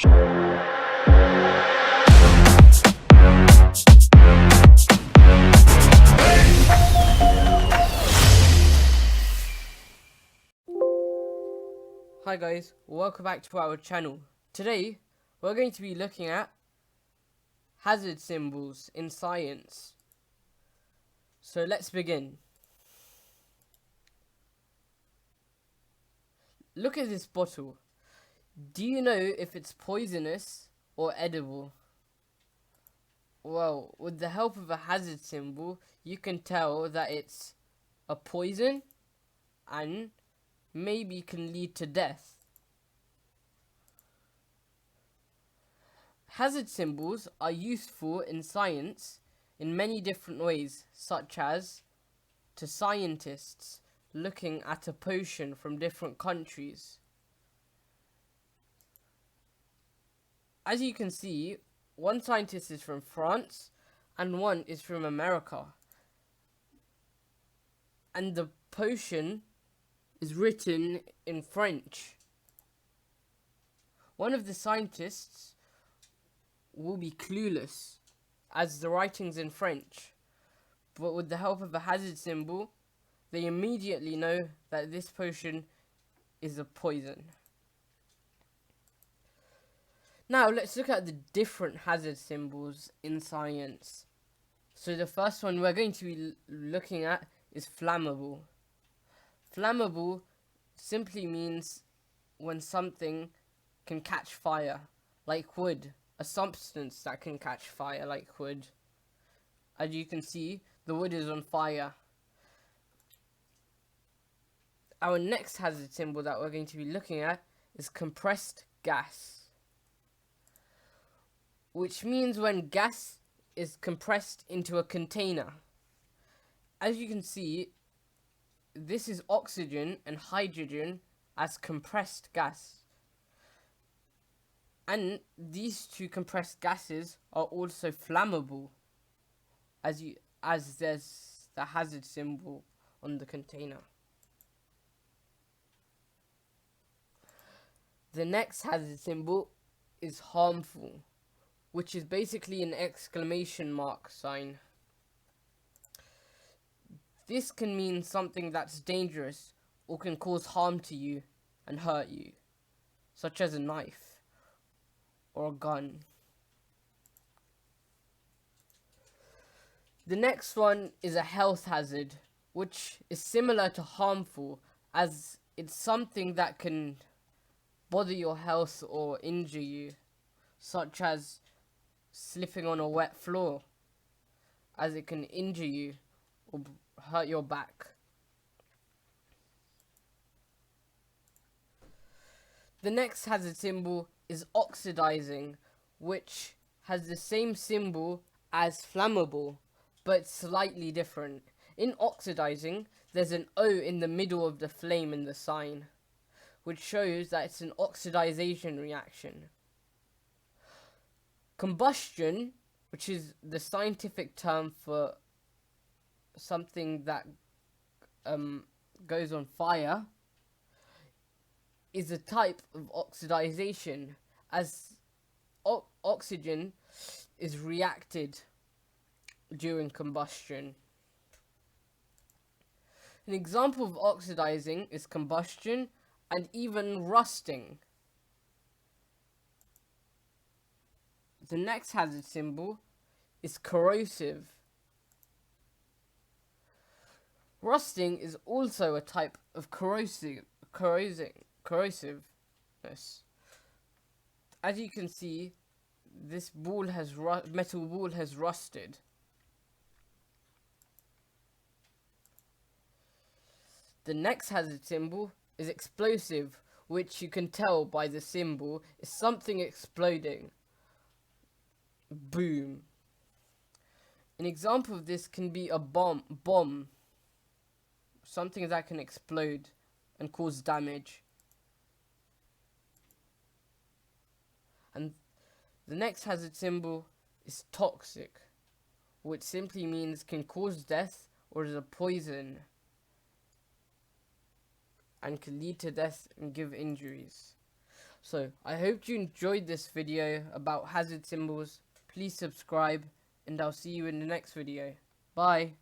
Hi guys, welcome back to our channel. Today we're going to be looking at hazard symbols in science. So let's begin. Look at this bottle. Do you know if it's poisonous or edible? Well, with the help of a hazard symbol, you can tell that it's a poison and maybe can lead to death. Hazard symbols are useful in science in many different ways, such as to scientists looking at a potion from different countries. As you can see, one scientist is from France and one is from America. And the potion is written in French. One of the scientists will be clueless as the writing's in French, but with the help of a hazard symbol, they immediately know that this potion is a poison. Now let's look at the different hazard symbols in science. So the first one we're going to be looking at is flammable. Flammable simply means when something can catch fire, like wood, a substance that can catch fire like wood. As you can see, the wood is on fire. Our next hazard symbol that we're going to be looking at is compressed gas, which means when gas is compressed into a container. As you can see, this is oxygen and hydrogen as compressed gas. And these two compressed gases are also flammable, as there's the hazard symbol on the container. The next hazard symbol is harmful, which is basically an exclamation mark sign. This can mean something that's dangerous or can cause harm to you and hurt you, such as a knife or a gun. The next one is a health hazard, which is similar to harmful, as it's something that can bother your health or injure you, such as slipping on a wet floor, as it can injure you or hurt your back. The next hazard symbol is oxidizing, which has the same symbol as flammable, but slightly different. In oxidizing, there's an O in the middle of the flame in the sign, which shows that it's an oxidization reaction. Combustion, which is the scientific term for something that goes on fire, is a type of oxidization, as oxygen is reacted during combustion. An example of oxidizing is combustion and even rusting. The next hazard symbol is corrosive. Rusting is also a type of corrosiveness. As you can see, this metal ball has rusted. The next hazard symbol is explosive, which you can tell by the symbol is something exploding. Boom. An example of this can be a bomb, something that can explode and cause damage. And the next hazard symbol is toxic, which simply means can cause death or is a poison and can lead to death and give injuries. So I hope you enjoyed this video about hazard symbols. Please subscribe, and I'll see you in the next video. Bye.